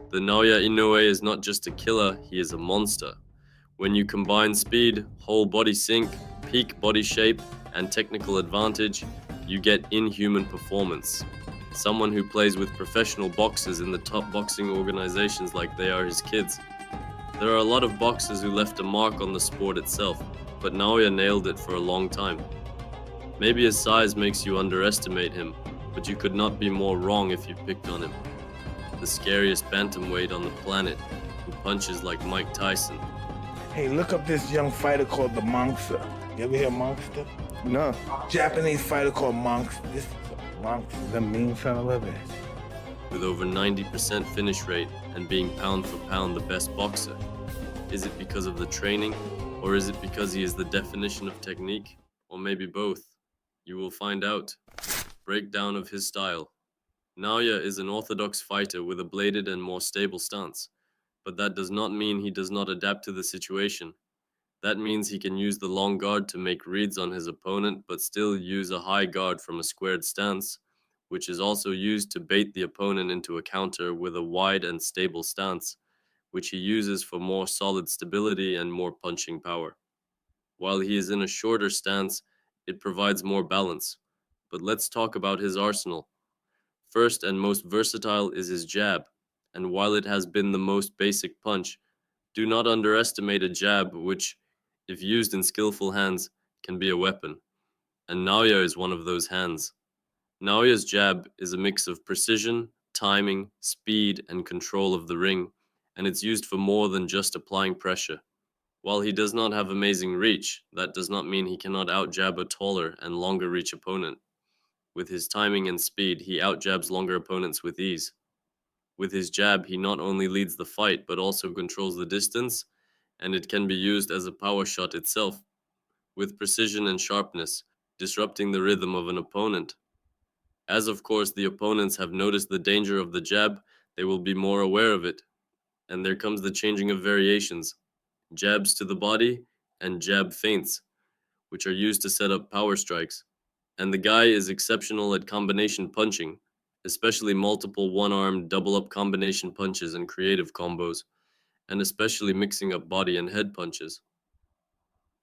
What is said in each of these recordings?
The Naoya Inoue is not just a killer, he is a monster. When you combine speed, whole body sync, peak body shape, and technical advantage, you get inhuman performance. Someone who plays with professional boxers in the top boxing organizations like they are his kids. There are a lot of boxers who left a mark on the sport itself, but Naoya nailed it for a long time. Maybe his size makes you underestimate him, but you could not be more wrong if you picked on him. The scariest bantamweight on the planet, who punches like Mike Tyson. Hey, look up this young fighter called the Monster. You ever hear Monster? No. Japanese fighter called Monster. This Monster is a mean son of a bitch. With over 90% finish rate and being pound for pound the best boxer. Is it because of the training, or is it because he is the definition of technique, or maybe both? You will find out. Breakdown of his style. Naoya is an orthodox fighter with a bladed and more stable stance, but that does not mean he does not adapt to the situation. That means he can use the long guard to make reads on his opponent but still use a high guard from a squared stance, which is also used to bait the opponent into a counter with a wide and stable stance, which he uses for more solid stability and more punching power. While he is in a shorter stance, it provides more balance. But let's talk about his arsenal. First and most versatile is his jab, and while it has been the most basic punch, do not underestimate a jab which, if used in skillful hands, can be a weapon. And Naoya is one of those hands. Naoya's jab is a mix of precision, timing, speed, and control of the ring, and it's used for more than just applying pressure. While he does not have amazing reach, that does not mean he cannot outjab a taller and longer reach opponent. With his timing and speed, he outjabs longer opponents with ease. With his jab, he not only leads the fight but also controls the distance, and it can be used as a power shot itself, with precision and sharpness, disrupting the rhythm of an opponent. As of course the opponents have noticed the danger of the jab, they will be more aware of it, and there comes the changing of variations, jabs to the body and jab feints, which are used to set up power strikes. And the guy is exceptional at combination punching, especially multiple one-arm double-up combination punches and creative combos, and especially mixing up body and head punches.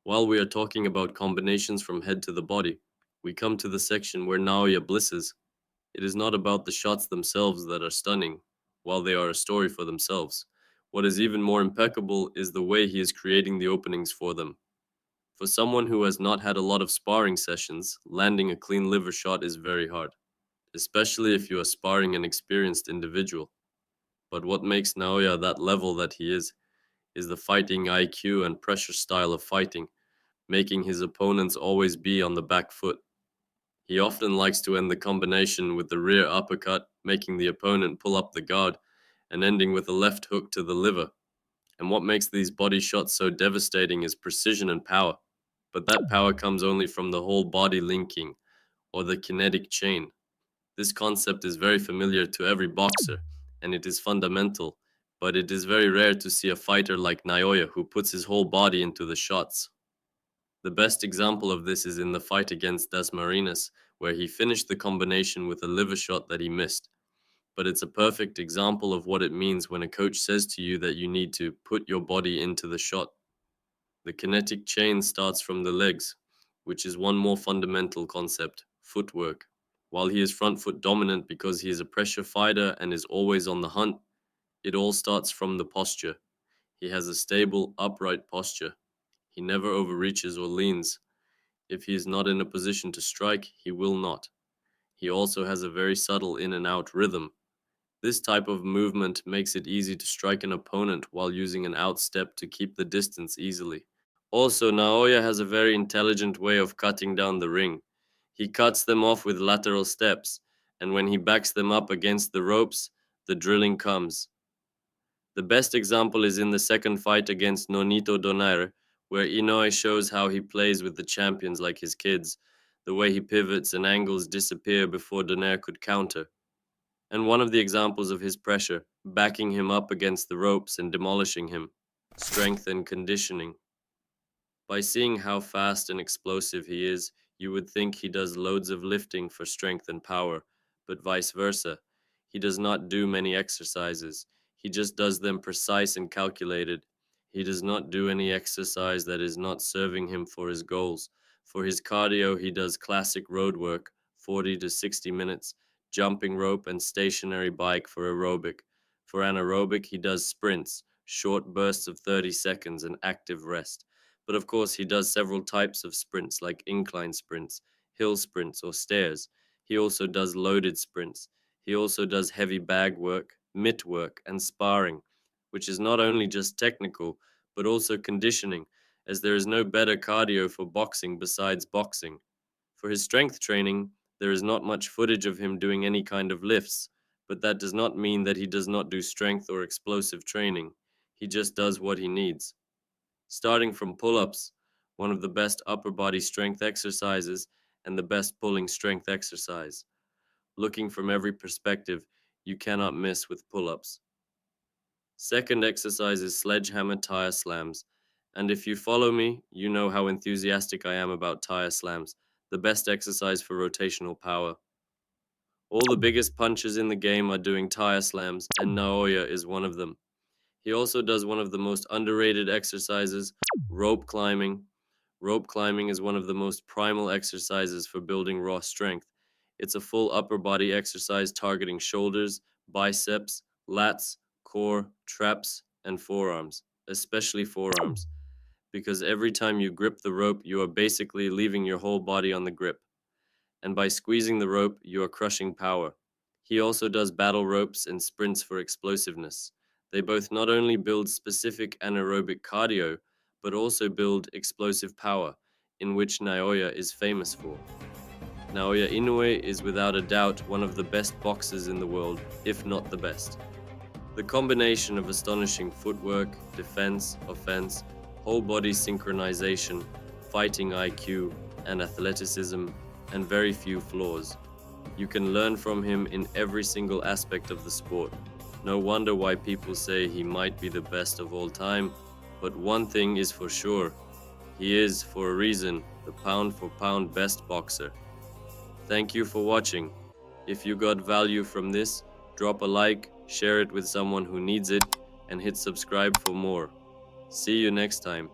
While we are talking about combinations from head to the body, we come to the section where Naoya blisses. It is not about the shots themselves that are stunning, while they are a story for themselves. What is even more impeccable is the way he is creating the openings for them. For someone who has not had a lot of sparring sessions, landing a clean liver shot is very hard, especially if you are sparring an experienced individual. But what makes Naoya that level that he is the fighting IQ and pressure style of fighting, making his opponents always be on the back foot. He often likes to end the combination with the rear uppercut, making the opponent pull up the guard, and ending with a left hook to the liver. And what makes these body shots so devastating is precision and power. But that power comes only from the whole body linking, or the kinetic chain. This concept is very familiar to every boxer, and it is fundamental, but it is very rare to see a fighter like Naoya who puts his whole body into the shots. The best example of this is in the fight against Dasmariñas, where he finished the combination with a liver shot that he missed. But it's a perfect example of what it means when a coach says to you that you need to put your body into the shot. The kinetic chain starts from the legs, which is one more fundamental concept, footwork. While he is front foot dominant because he is a pressure fighter and is always on the hunt, it all starts from the posture. He has a stable, upright posture. He never overreaches or leans. If he is not in a position to strike, he will not. He also has a very subtle in and out rhythm. This type of movement makes it easy to strike an opponent while using an outstep to keep the distance easily. Also, Naoya has a very intelligent way of cutting down the ring. He cuts them off with lateral steps, and when he backs them up against the ropes, the drilling comes. The best example is in the second fight against Nonito Donaire, where Inoue shows how he plays with the champions like his kids, the way he pivots and angles disappear before Donaire could counter. And one of the examples of his pressure, backing him up against the ropes and demolishing him, strength and conditioning. By seeing how fast and explosive he is, you would think he does loads of lifting for strength and power, but vice versa. He does not do many exercises. He just does them precise and calculated. He does not do any exercise that is not serving him for his goals. For his cardio, he does classic road work, 40 to 60 minutes, jumping rope and stationary bike for aerobic. For anaerobic, he does sprints, short bursts of 30 seconds, and active rest. But of course, he does several types of sprints like incline sprints, hill sprints, or stairs. He also does loaded sprints. He also does heavy bag work, mitt work, and sparring, which is not only just technical, but also conditioning, as there is no better cardio for boxing besides boxing. For his strength training, there is not much footage of him doing any kind of lifts, but that does not mean that he does not do strength or explosive training. He just does what he needs. Starting from pull ups, one of the best upper body strength exercises and the best pulling strength exercise. Looking from every perspective, you cannot miss with pull ups. Second exercise is sledgehammer tire slams. And if you follow me, you know how enthusiastic I am about tire slams, the best exercise for rotational power. All the biggest punchers in the game are doing tire slams, and Naoya is one of them. He also does one of the most underrated exercises, rope climbing. Rope climbing is one of the most primal exercises for building raw strength. It's a full upper body exercise targeting shoulders, biceps, lats, core, traps, and forearms, especially forearms, because every time you grip the rope, you are basically leaving your whole body on the grip. And by squeezing the rope, you are crushing power. He also does battle ropes and sprints for explosiveness. They both not only build specific anaerobic cardio, but also build explosive power, in which Naoya is famous for. Naoya Inoue is without a doubt one of the best boxers in the world, if not the best. The combination of astonishing footwork, defense, offense, whole body synchronization, fighting IQ, and athleticism, and very few flaws. You can learn from him in every single aspect of the sport. No wonder why people say he might be the best of all time, but one thing is for sure. He is, for a reason, the pound for pound best boxer. Thank you for watching. If you got value from this, drop a like, share it with someone who needs it, and hit subscribe for more. See you next time.